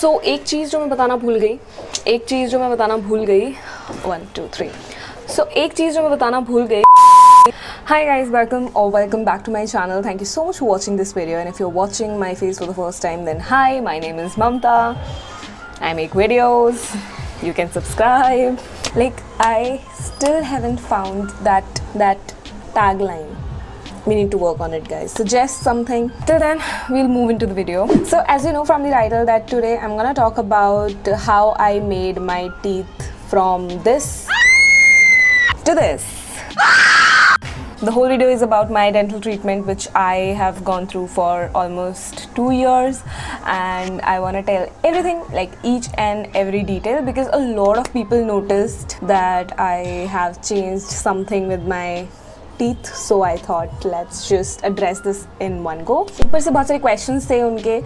एक चीज़ जो मैं बताना भूल गई, 1 2 3 एक चीज़ जो मैं बताना भूल गई. Hi guys, welcome back to my channel. Thank you so much for watching this video, and if you're watching my face for the first time, then hi, my name is Mamta. I make videos. You can subscribe. Like, I still haven't found that tagline. We need to work on it, guys. Suggest something. Till then, we'll move into the video. So as you know from the title, that today I'm gonna talk about how I made my teeth from this to this. The whole video is about my dental treatment, which I have gone through for almost 2 years, and I want to tell everything, like each and every detail, because a lot of people noticed that I have changed something with my teeth. So I thought let's just address this in one go. ऊपर से बहुत सारे questions थे उनके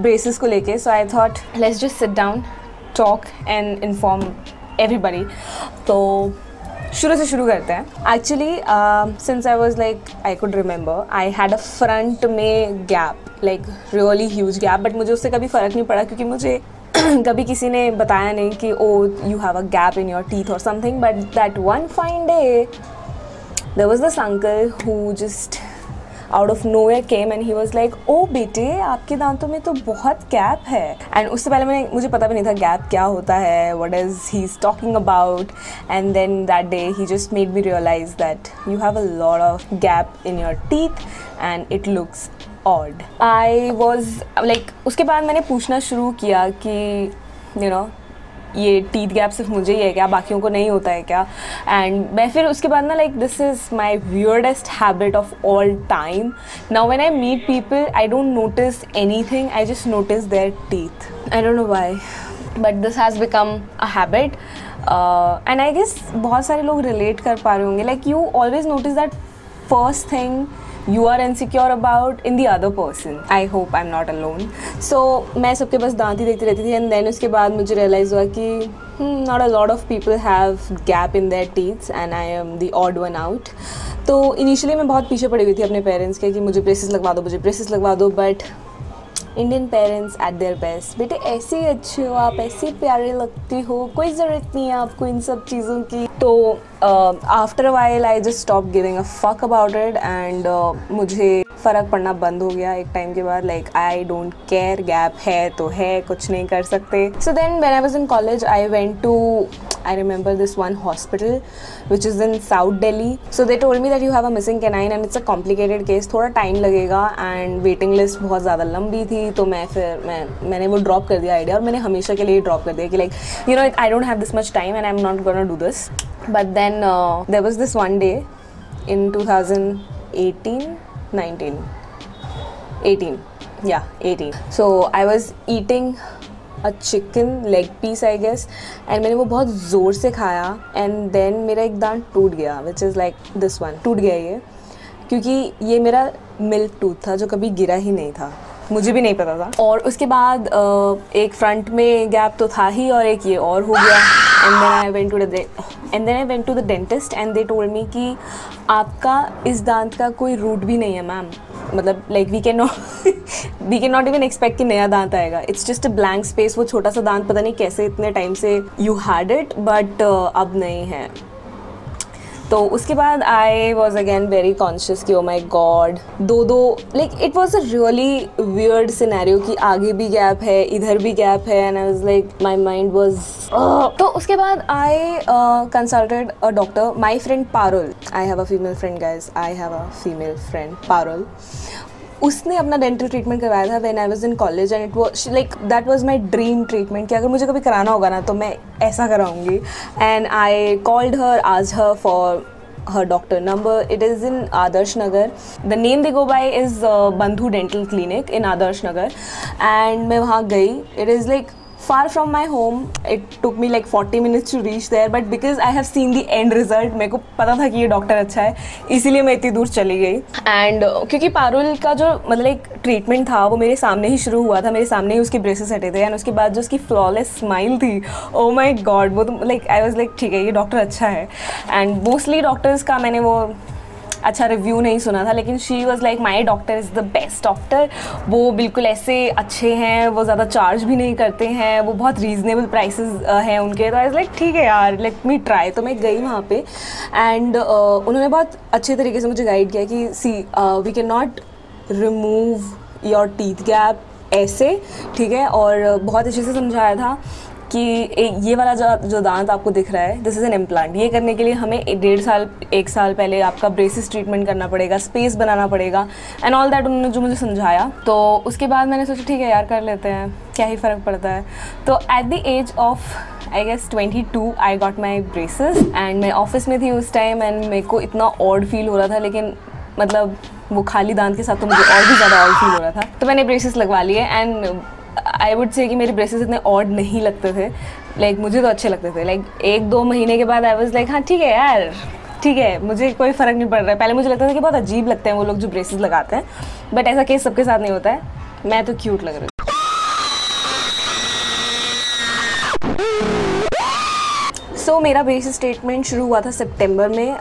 braces को लेके, so I thought let's just sit down, talk and inform everybody. तो शुरू से शुरू करते हैं. Actually since I was like I could remember I had a front में gap, like really huge gap, but मुझे उससे कभी फ़र्क नहीं पड़ा क्योंकि मुझे कभी किसी ने बताया नहीं कि oh you have a gap in your teeth और something. But that one fine day there was this uncle who just out of nowhere came and he was like, oh बेटे आपके दांतों में तो बहुत गैप है. एंड उससे पहले मुझे पता भी नहीं था गैप क्या होता है, what is he is talking about. And then that day he just made me realise that you have a lot of gap in your teeth and it looks odd. I was like, उसके बाद मैंने पूछना शुरू किया कि you know ये teeth gap सिर्फ मुझे ही है क्या, बाकियों को नहीं होता है क्या. एंड मैं फिर उसके बाद ना like this is my weirdest habit of all time. Now when I meet people I don't notice anything, I just notice their teeth. I don't know why, but this has become a habit. And I guess बहुत सारे लोग relate कर पा रहे होंगे. Like you always notice that first thing you are insecure about in the other person. I hope I'm not alone. So मैं सबके बस दांत ही देखती रहती थी, and then उसके बाद मुझे realize हुआ कि not a lot of people have gap in their teeth and I am the odd one out. तो initially मैं बहुत पीछे पड़ी हुई थी अपने पेरेंट्स के कि मुझे ब्रेसेस लगवा दो, but Indian parents at their best. बेटे ऐसे ही अच्छे हो आप, ऐसे प्यारे लगती हो, कोई ज़रूरत नहीं है आपको इन सब चीज़ों की. तो after a while I just stop giving a fuck about it and मुझे फ़र्क पड़ना बंद हो गया एक टाइम के बाद. Like I don't care, gap है तो है, कुछ नहीं कर सकते. So then when I was in college I went to, I remember this one hospital which is in South Delhi. So they told me that you have a missing canine and it's a complicated case. थोड़ा time लगेगा and waiting list बहुत ज़्यादा लंबी थी. तो मैंने वो drop कर दिया आइडिया, और मैंने हमेशा के लिए ड्रॉप कर दिया कि like you know I don't have this much time and I'm not gonna do this. But then there was this one day in 18. So I was eating a chicken leg piece I guess, and मैंने वो बहुत ज़ोर से खाया and then मेरा एक दांत टूट गया, which is like this one. टूट गया ये क्योंकि ये मेरा मिल्क टूथ था जो कभी गिरा ही नहीं था, मुझे भी नहीं पता था. और उसके बाद एक फ्रंट में गैप तो था ही और एक ये और हो गया. and then I went to the dentist and they told me कि आपका इस दांत का कोई रूट भी नहीं है मैम. मतलब like we can not even expect कि नया दांत आएगा. It's just a blank space. वो छोटा सा दांत पता नहीं कैसे इतने टाइम से यू हैड इट, बट अब नहीं है. तो उसके बाद I was again very conscious कि ओ माई गॉड, दो like it was a really weird scenario कि आगे भी गैप है, इधर भी गैप है, and I was like my mind was. तो उसके बाद I consulted a doctor. My friend Parul, I have a female friend guys, I have a female friend Parul. उसने अपना डेंटल ट्रीटमेंट करवाया था when I was in college and it was like that was my dream treatment कि अगर मुझे कभी कराना होगा ना तो मैं ऐसा कराऊंगी. And I called her, asked her for her doctor number. It is in Adarsh Nagar. The name they go by is Bandhu Dental Clinic in Adarsh Nagar. And मैं वहाँ गई. It is like far from my home. It took me like 40 minutes to reach there, but because I have seen the end result, मेरे को पता था कि ये doctor अच्छा है, इसीलिए मैं इतनी दूर चली गई. एंड क्योंकि पारुल का जो मतलब एक ट्रीटमेंट था वो मेरे सामने ही शुरू हुआ था, मेरे सामने ही उसके ब्रेसेस हटे थे. एंड उसके बाद जो उसकी फ्लॉलेस स्माइल थी, ओ माई गॉड, वो तो लाइक आई वॉज लाइक ठीक है ये डॉक्टर अच्छा है. एंड मोस्टली डॉक्टर्स का मैंने वो अच्छा रिव्यू नहीं सुना था, लेकिन she was like my doctor is the best doctor. वो बिल्कुल ऐसे अच्छे हैं, वो ज़्यादा चार्ज भी नहीं करते हैं, वो बहुत रीज़नेबल प्राइसेस हैं उनके। तो आई वाज लाइक ठीक है यार, लेट मी ट्राई। तो मैं गई वहाँ पे एंड उन्होंने बहुत अच्छे तरीके से मुझे गाइड किया कि see we can not remove your teeth gap ऐसे, ठीक है। और बहुत अच्छे से समझाया था कि ये वाला जो दांत आपको दिख रहा है, दिस इज़ एन इम्प्लांट। ये करने के लिए हमें 1.5 साल पहले आपका ब्रेसिस ट्रीटमेंट करना पड़ेगा, स्पेस बनाना पड़ेगा एंड ऑल दैट उन्होंने जो मुझे समझाया। तो उसके बाद मैंने सोचा ठीक है यार, कर लेते हैं, क्या ही फ़र्क पड़ता है। तो at the age of I guess 22 I got my braces and मैं ऑफिस में थी उस टाइम एंड मेरे को इतना ऑड फील हो रहा था, लेकिन मतलब वो खाली दांत के साथ तो मुझे और भी ज़्यादा ऑड फील हो रहा था। तो मैंने ब्रेसेस लगवा लिए एंड आई वुड से कि मेरे ब्रेसेस इतने ऑड नहीं लगते थे, लाइक मुझे तो अच्छे लगते थे। लाइक 1-2 महीने के बाद आई वाज लाइक हाँ ठीक है यार, ठीक है, मुझे कोई फ़र्क नहीं पड़ रहा है। पहले मुझे लगता था कि बहुत अजीब लगते हैं वो लोग जो ब्रेसेस लगाते हैं, बट ऐसा केस सबके साथ नहीं होता है। मैं तो क्यूट लग रही हूँ। सो मेरा ब्रेसेस ट्रीटमेंट शुरू हुआ था सितंबर में।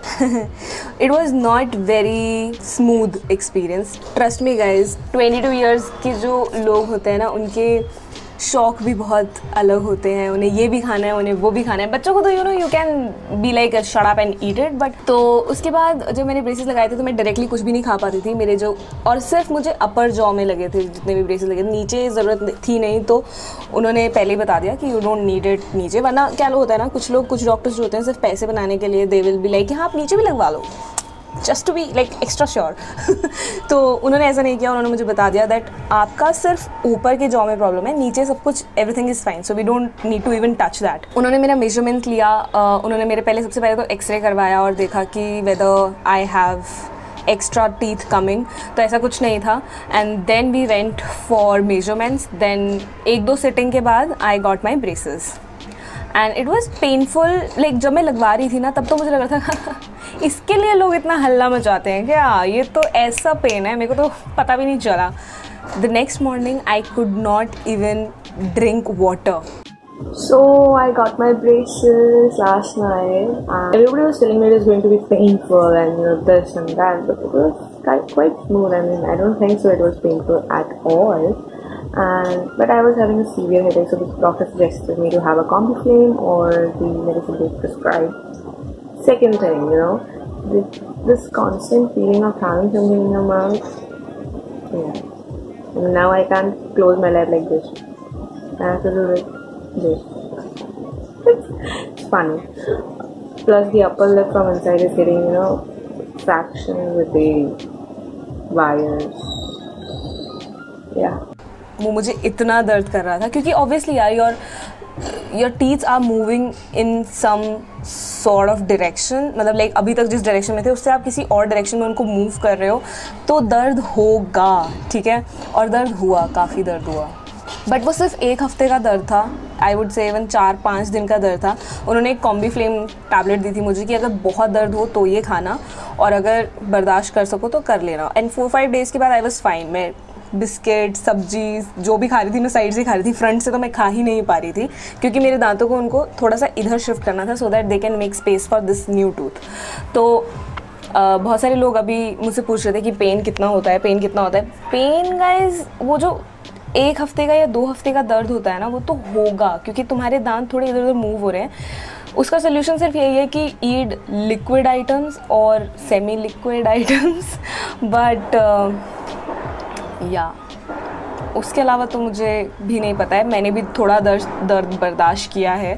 It was not very smooth experience, trust me guys. 22 years के जो लोग होते हैं ना, उनके शौक भी बहुत अलग होते हैं। उन्हें ये भी खाना है, उन्हें वो भी खाना है। बच्चों को तो you can be like shut up and eat it, but तो उसके बाद जब मैंने ब्रेसेस लगाए थे तो मैं डायरेक्टली कुछ भी नहीं खा पाती थी। मेरे जो और सिर्फ मुझे अपर जॉ में लगे थे जितने भी ब्रेसेस लगे थे, नीचे ज़रूरत थी नहीं। तो उन्होंने पहले ही बता दिया कि यू डोंट नीड इट नीचे, वरना क्या होता है ना, कुछ डॉक्टर्स जो होते हैं सिर्फ पैसे बनाने के लिए दे विल बी लाइक कि हाँ आप नीचे भी लगवा लो, just to be like extra sure. तो उन्होंने ऐसा नहीं किया, उन्होंने मुझे बता दिया दैट आपका सिर्फ ऊपर के जॉ में प्रॉब्लम है, नीचे सब कुछ everything is fine, so we don't need to even touch that. उन्होंने मेरा मेजरमेंट लिया, उन्होंने मेरे सबसे पहले तो एक्सरे करवाया और देखा कि whether I have extra teeth coming, तो ऐसा कुछ नहीं था। And then we went for measurements, then 1-2 sitting के बाद I got my braces and it was painful. Like जब मैं लगवा रही थी ना, तब तो मुझे लग रहा था इसके लिए लोग इतना हल्ला मचाते हैं क्या, ये तो ऐसा पेन है, मेरे को तो पता भी नहीं चला। The next morning I could not even drink water. So I got my braces last night and everybody was telling me it was going to be painful and this and that, but it was quite smooth. I mean, I don't think so it was painful at all. But I was having a severe headache, so the doctor suggested me to have a CombiFlame or the medicine they prescribed. Second thing, this constant feeling of having something in your mouth. Yeah. And now I can't close my lip like this. I have to do this. It's funny. Plus the upper lip from inside is getting, fraction with the wires. Yeah. वो मुझे इतना दर्द कर रहा था क्योंकि obviously यार your teeth are moving in some sort of direction, मतलब लाइक अभी तक जिस डायरेक्शन में थे उससे आप किसी और डायरेक्शन में उनको मूव कर रहे हो, तो दर्द होगा, ठीक है। और दर्द हुआ, काफ़ी दर्द हुआ, बट वो सिर्फ 1 हफ्ते का दर्द था। आई वुड से इवन 4-5 दिन का दर्द था। उन्होंने एक CombiFlame टैबलेट दी थी मुझे कि अगर बहुत दर्द हो तो ये खाना, और अगर बर्दाश्त कर सको तो कर लेना। एंड 4-5 डेज़ के बाद आई वॉज फाइन। मैं बिस्किट, सब्जी जो भी खा रही थी मैं साइड से खा रही थी, फ्रंट से तो मैं खा ही नहीं पा रही थी क्योंकि मेरे दांतों को उनको थोड़ा सा इधर शिफ्ट करना था सो that they can make space for this new tooth. तो बहुत सारे लोग अभी मुझसे पूछ रहे थे कि पेन कितना होता है, पेन कितना होता है। पेन गाइज वो जो 1 हफ्ते का या 2 हफ्ते का दर्द होता है ना, वो तो होगा क्योंकि तुम्हारे दांत थोड़े इधर उधर मूव हो रहे हैं। उसका सोल्यूशन सिर्फ यही है कि ईट लिक्विड आइटम्स और सेमी लिक्विड आइटम्स, बट या उसके अलावा तो मुझे भी नहीं पता है। मैंने भी थोड़ा दर्द बर्दाश्त किया है।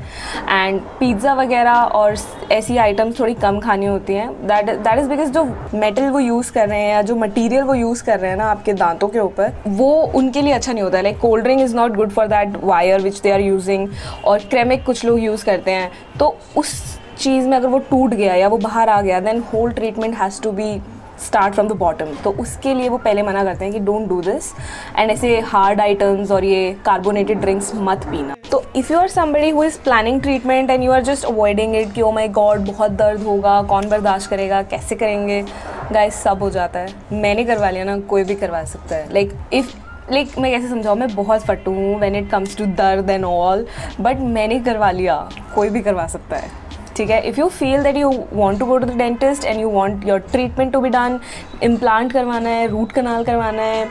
एंड पिज़्ज़ा वगैरह और ऐसी आइटम्स थोड़ी कम खानी होती हैं। दैट इज़ बिकॉज जो मेटल वो यूज़ कर रहे हैं या जो मटेरियल वो यूज़ कर रहे हैं ना आपके दांतों के ऊपर, वो उनके लिए अच्छा नहीं होता है। Like cold drink is not good for that wire which they are using, और क्रेमिक कुछ लोग यूज़ करते हैं। तो उस चीज़ में अगर वो टूट गया या वो बाहर आ गया, then whole treatment has to be start from the bottom. तो उसके लिए वो पहले मना करते हैं कि डोंट डू दिस, एंड ऐसे हार्ड आइटम्स और ये कार्बोनेटेड ड्रिंक्स मत पीना। तो if you are somebody who is planning treatment and you are just avoiding it कि ओ माई गॉड बहुत दर्द होगा, कौन बर्दाश्त करेगा, कैसे करेंगे, गाइस सब हो जाता है। मैंने करवा लिया ना, कोई भी करवा सकता है। लाइक मैं कैसे समझाऊँ, मैं बहुत फट्टू हूँ व्हेन इट कम्स टू दर्द एंड ऑल, बट मैंने करवा लिया, कोई भी करवा सकता है, ठीक है. If you feel that you want to go to the dentist and you want your treatment to be done, implant करवाना है, रूट कनाल करवाना है,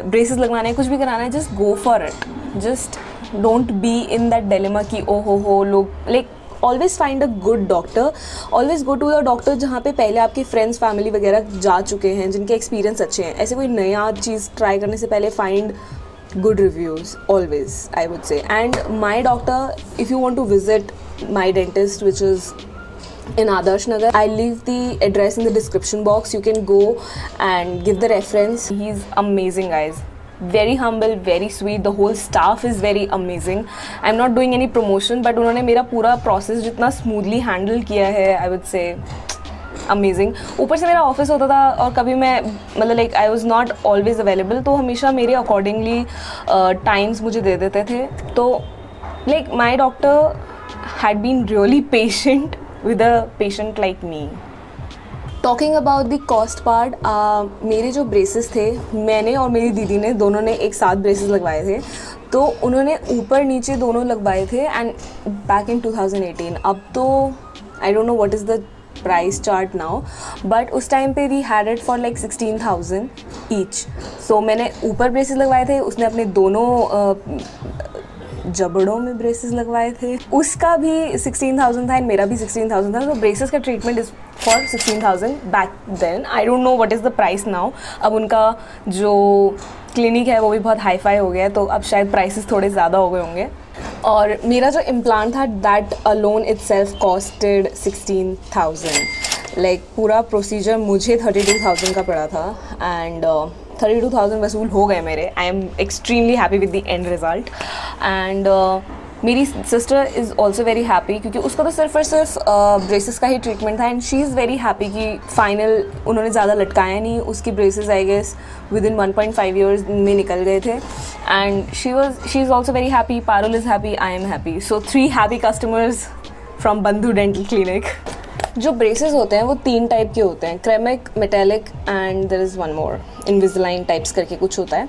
ब्रेसेस लगवाना है, कुछ भी कराना है, just go for it. Just don't be in that dilemma कि ओ हो लोग, like always find a good doctor. Always go to the doctor जहाँ पे पहले आपके फ्रेंड्स फैमिली वगैरह जा चुके हैं, जिनके एक्सपीरियंस अच्छे हैं. ऐसे कोई नया चीज़ ट्राई करने से पहले find good reviews always, I would say. And my doctor, if you want to visit my dentist, which is in Adarsh Nagar, I'll leave the address in the description box. You can go and give the reference. He's amazing, guys. Very humble, very sweet. The whole staff is very amazing. I'm not doing any promotion, but उन्होंने मेरा पूरा process जितना smoothly handle किया है, I would say amazing. ऊपर से मेरा office होता था और कभी मैं मतलब like I was not always available, तो हमेशा मेरे अकॉर्डिंगली टाइम्स मुझे दे देते थे. तो like my doctor had been really patient with a patient like me. Talking about the cost part, मेरे जो ब्रेसेस थे, मैंने और मेरी दीदी ने दोनों ने एक साथ ब्रेसेस लगवाए थे. तो उन्होंने ऊपर नीचे दोनों लगवाए थे एंड बैक इन 2018. अब तो I don't know what is the price chart now, but उस टाइम पे we had it for like 16,000 each. So मैंने ऊपर ब्रेसेस लगवाए थे, उसने अपने दोनों जबड़ों में ब्रेसेस लगवाए थे, उसका भी 16,000 था एंड मेरा भी 16,000 था. तो ब्रेसेस का treatment is for 16,000 back then. I don't know what is the price now. अब उनका जो क्लिनिक है वो भी बहुत हाई फाई हो गया है, तो अब शायद प्राइसेस थोड़े ज़्यादा हो गए होंगे. और मेरा जो इम्प्लांट था, that alone itself costed 16,000. Like पूरा प्रोसीजर मुझे 32,000 का पड़ा था एंड 32,000 वसूल हो गए मेरे. I am extremely happy with the end result. And मेरी sister is also very happy, क्योंकि उसका तो सिर्फ और सिर्फ ब्रेसेस का ही ट्रीटमेंट था and she is very happy कि फाइनल उन्होंने ज़्यादा लटकाया नहीं. उसकी braces I guess within 1.5 years में निकल गए थे and she is also very happy. Parul is happy, I am happy. So 3 happy customers from बंधु डेंटल क्लिनिक. जो ब्रेसेस होते हैं वो 3 टाइप के होते हैं, ceramic, metallic and there is one more, Invisalign types करके कुछ होता है.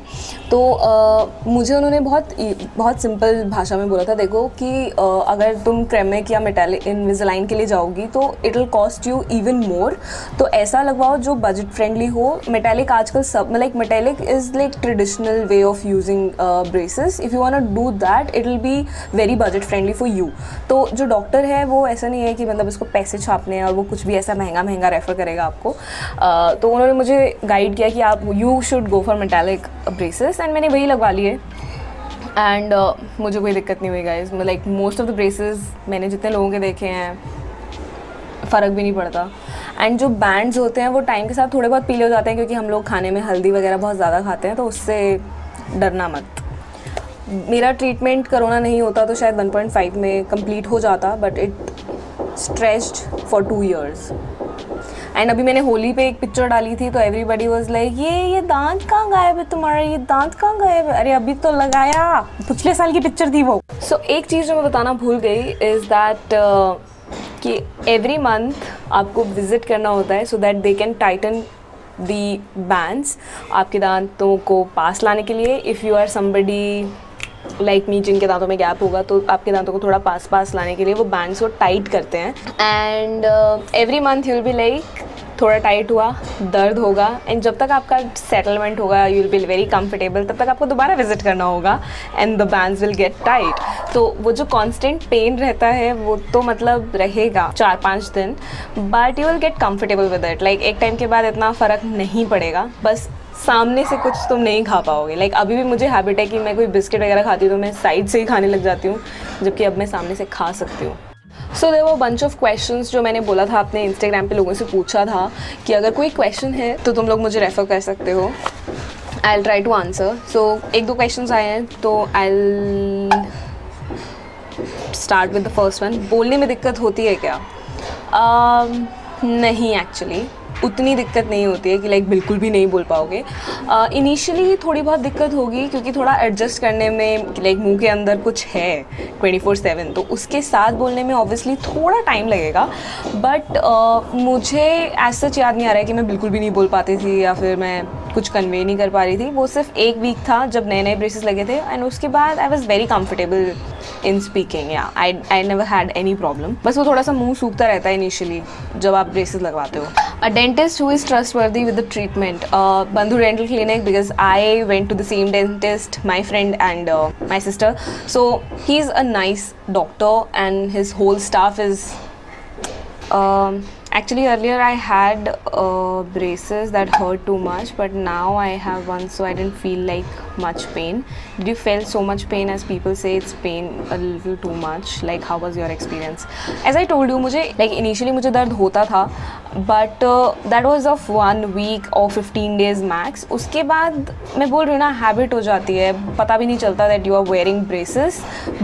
तो मुझे उन्होंने बहुत सिंपल भाषा में बोला था, देखो कि अगर तुम क्रेमिक या मेटेलिक इनविजिलाइन के लिए जाओगी तो it will cost you even more. तो ऐसा लगवाओ जो बजट फ्रेंडली हो. मेटेलिक आजकल सब like metallic is like traditional way of using braces. If you want to do that it will be very budget friendly for you. तो जो doctor है वो ऐसा नहीं है कि मतलब इसको पैसे छापने और वो कुछ भी ऐसा महंगा रेफ़र करेगा आपको. तो उन्होंने मुझे गाइड किया कि आप you should go for metallic braces and मैंने वही लगवा लिए एंड मुझे कोई दिक्कत नहीं हुई guys. Like most of the braces मैंने जितने लोगों के देखे हैं फ़र्क भी नहीं पड़ता. एंड जो बैंड्स होते हैं वो टाइम के साथ थोड़े बहुत पीले हो जाते हैं, क्योंकि हम लोग खाने में हल्दी वगैरह बहुत ज़्यादा खाते हैं, तो उससे डरना मत. मेरा ट्रीटमेंट कोरोना नहीं होता तो शायद 1.5 में कंप्लीट हो जाता, but it stretched for 2 years. And अभी मैंने होली पे एक पिक्चर डाली थी तो एवरीबडी वाज लाइक ये दांत कहाँ गायब है तुम्हारा, ये दांत कहाँ गायब है. अरे अभी तो लगाया, पिछले साल की पिक्चर थी वो. सो एक चीज़ जो मैं बताना भूल गई इज़ दैट कि एवरी मंथ आपको विज़िट करना होता है so that they can tighten the bands आपके दांतों को पास लाने के लिए. If you are somebody like me जिनके दांतों में गैप होगा तो आपके दांतों को थोड़ा पास लाने के लिए वो बैंड्स को टाइट करते हैं. And every month you will be like थोड़ा टाइट हुआ, दर्द होगा एंड जब तक आपका सेटलमेंट होगा you will be very comfortable, तब तक आपको दोबारा विजिट करना होगा and the bands will get tight. तो वो जो कांस्टेंट पेन रहता है वो तो मतलब रहेगा 4-5 दिन, but you will get comfortable with it. Like एक टाइम के बाद इतना फ़र्क नहीं पड़ेगा, बस सामने से कुछ तुम नहीं खा पाओगे. लाइक अभी भी मुझे हैबिट है कि मैं कोई बिस्किट वगैरह खाती हूँ तो मैं साइड से ही खाने लग जाती हूँ, जबकि अब मैं सामने से खा सकती हूँ. So there were bunch of questions जो मैंने बोला था अपने इंस्टाग्राम पे लोगों से पूछा था कि अगर कोई क्वेश्चन है तो तुम लोग मुझे रेफ़र कर सकते हो. I will try to answer. So 1-2 questions आए हैं तो I will start with the first one. बोलने में दिक्कत होती है क्या? नहीं, एक्चुअली उतनी दिक्कत नहीं होती है कि लाइक बिल्कुल भी नहीं बोल पाओगे. इनिशियली थोड़ी बहुत दिक्कत होगी क्योंकि थोड़ा एडजस्ट करने में लाइक मुंह के अंदर कुछ है 24/7, तो उसके साथ बोलने में ऑब्वियसली थोड़ा टाइम लगेगा. बट मुझे एज सच याद नहीं आ रहा है कि मैं बिल्कुल भी नहीं बोल पाती थी या फिर मैं कुछ कन्वे नहीं कर पा रही थी. वो सिर्फ 1 वीक था जब नए ब्रेसेस लगे थे एंड उसके बाद I was very comfortable in speaking. Yeah I never had any problem, बस वो थोड़ा सा मुंह सूखता रहता है इनिशियली जब आप ब्रेसेस लगवाते हो। A dentist who is trustworthy with the treatment, Bandhu dental clinic, because I went to the same dentist, my friend and my sister, so he is a nice doctor and his whole staff is actually earlier I had braces that hurt too much, but now I have one, so I didn't feel like much pain. Did you feel so much pain as people say it's pain a little too much? Like how was your experience? As I told you, मुझे like initially मुझे दर्द होता था, but that was of 1 week or 15 days max. उसके बाद मैं बोल रही हूँ ना, हैबिट हो जाती है, पता भी नहीं चलता that you are wearing braces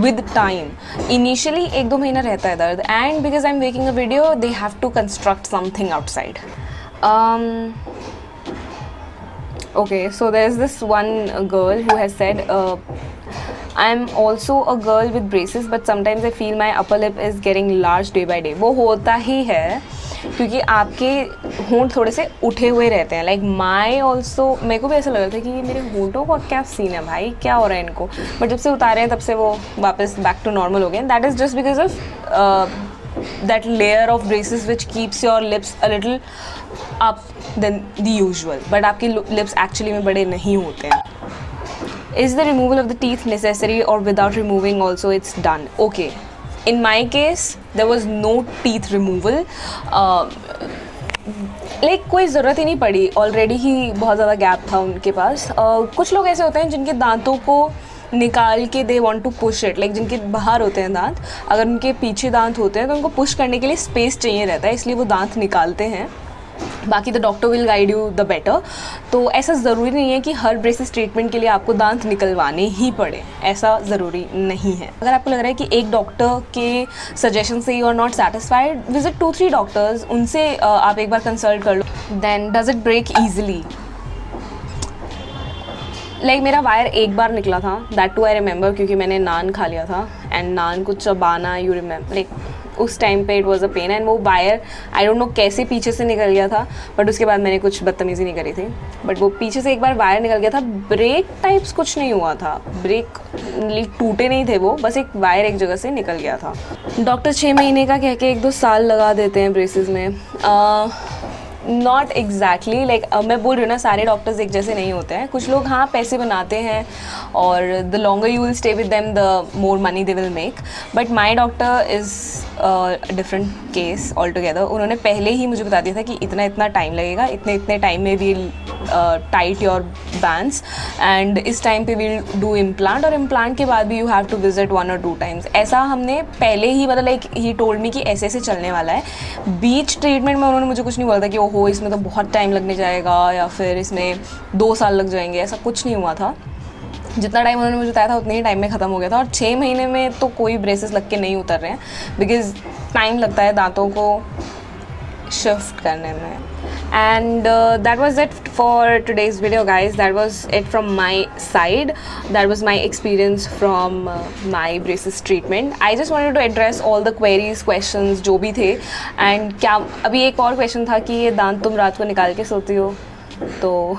with time. Initially 1-2 महीना रहता है दर्द, and because I'm making a video they have to construct something outside. Okay, so there's this one girl who has said, I'm also a girl with braces, but sometimes I feel my upper lip is getting large day by day. वो होता ही है क्योंकि आपके होंठ थोड़े से उठे हुए रहते हैं। लाइक माई ऑल्सो, मेरे को भी ऐसा लग रहा था कि ये मेरे होंठों का क्या सीन है भाई, क्या हो रहा है इनको, बट जब से उतारे हैं तब से वो वापस बैक टू नॉर्मल हो गए। That is just because of that layer of braces which keeps your lips a little up than the usual, but आपके lips actually में बड़े नहीं होते हैं। Is the removal of the teeth necessary or without removing also it's done? Okay, in my case there was no teeth removal. Like कोई ज़रूरत ही नहीं पड़ी, ऑलरेडी ही बहुत ज़्यादा गैप था उनके पास। कुछ लोग ऐसे होते हैं जिनके दांतों को निकाल के they want to push it, like जिनके बाहर होते हैं दांत, अगर उनके पीछे दांत होते हैं तो उनको पुश करने के लिए स्पेस चाहिए रहता है, इसलिए वो दांत निकालते हैं। बाकी the doctor will guide you the better. तो ऐसा ज़रूरी नहीं है कि हर ब्रेसेस ट्रीटमेंट के लिए आपको दांत निकलवाने ही पड़े, ऐसा ज़रूरी नहीं है। अगर आपको लग रहा है कि एक डॉक्टर के सजेशन से you are not satisfied, visit 2-3 doctors, उनसे आप एक बार कंसल्ट कर लो। Then does it break easily? Like मेरा वायर एक बार निकला था, दैट टू आई रिमेंबर, क्योंकि मैंने नान खा लिया था एंड नान को चबाना, यू रिमेंबर, लाइक उस टाइम पे it was a pain, and वो वायर आई डोंट नो कैसे पीछे से निकल गया था, बट उसके बाद मैंने कुछ बदतमीज़ी नहीं करी थी, बट वो पीछे से एक बार वायर निकल गया था। ब्रेक टाइप्स कुछ नहीं हुआ था, ब्रेक टूटे नहीं थे वो, बस एक वायर एक जगह से निकल गया था। डॉक्टर 6 महीने का कह के 1-2 साल लगा देते हैं ब्रेसेस में। नॉट एग्जैक्टली, लाइक मैं बोल रही हूँ ना, सारे डॉक्टर्स एक जैसे नहीं होते हैं। कुछ लोग हाँ पैसे बनाते हैं और the longer you will stay with them the more money they will make, but my doctor is different case all together. उन्होंने पहले ही मुझे बता दिया था कि इतना इतना टाइम लगेगा, इतने इतने टाइम में we'll tight your bands, and इस टाइम पे वील डू इम्प्लांट, और इम्प्लांट के बाद भी you have to visit 1 or 2 times। ऐसा हमने पहले ही, मतलब लाइक ही टोल्ड मी कि ऐसे ऐसे चलने वाला है। बीच ट्रीटमेंट में उन्होंने मुझे कुछ नहीं बोला था कि ओहो इसमें तो बहुत टाइम लगने जाएगा या फिर इसमें 2 साल लग जाएंगे, ऐसा कुछ नहीं हुआ था। जितना टाइम उन्होंने मुझे बताया था उतने ही टाइम में ख़त्म हो गया था, और 6 महीने में तो कोई ब्रेसेस लग के नहीं उतर रहे हैं, बिकॉज टाइम लगता है दांतों को शिफ्ट करने में। And that was it for today's video, guys. That was it from my side. That was my experience from my braces treatment. I just wanted to address all the queries, questions जो भी थे। and क्या अभी एक और question था कि ये दांत तुम रात को निकाल के सोती हो? तो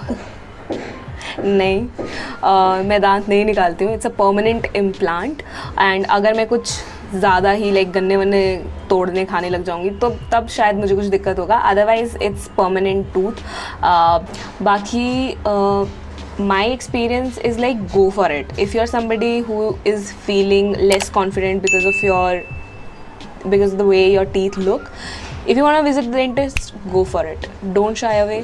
नहीं, मैं दांत नहीं निकालती हूँ। It's a permanent implant, and अगर मैं कुछ ज़्यादा ही लाइक गन्ने वन्ने तोड़ने खाने लग जाऊँगी तो तब शायद मुझे कुछ दिक्कत होगा, अदरवाइज इट्स परमानेंट टूथ। बाकी my experience is like go for it. If you're somebody who is feeling less confident because of the way your teeth look, if you want to visit the dentist, go for it. Don't shy away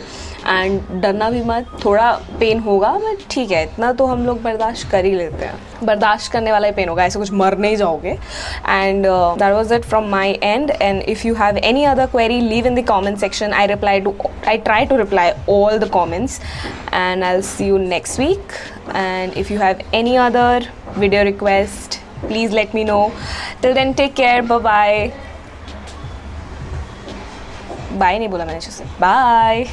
and डरना भी मत। थोड़ा pen होगा but ठीक है, इतना तो हम लोग बर्दाश्त कर ही लेते हैं। बर्दाश्त करने वाला ही पेन होगा, ऐसे कुछ मर नहीं जाओगे। And that was it from my end. And if you have any other query, leave in the comment section. I try to reply all the comments, and I'll see you next week. And if you have any other video request, please let me know. Till then, take care. Bye bye. Bye नहीं बोला मैंने अच्छे से, bye.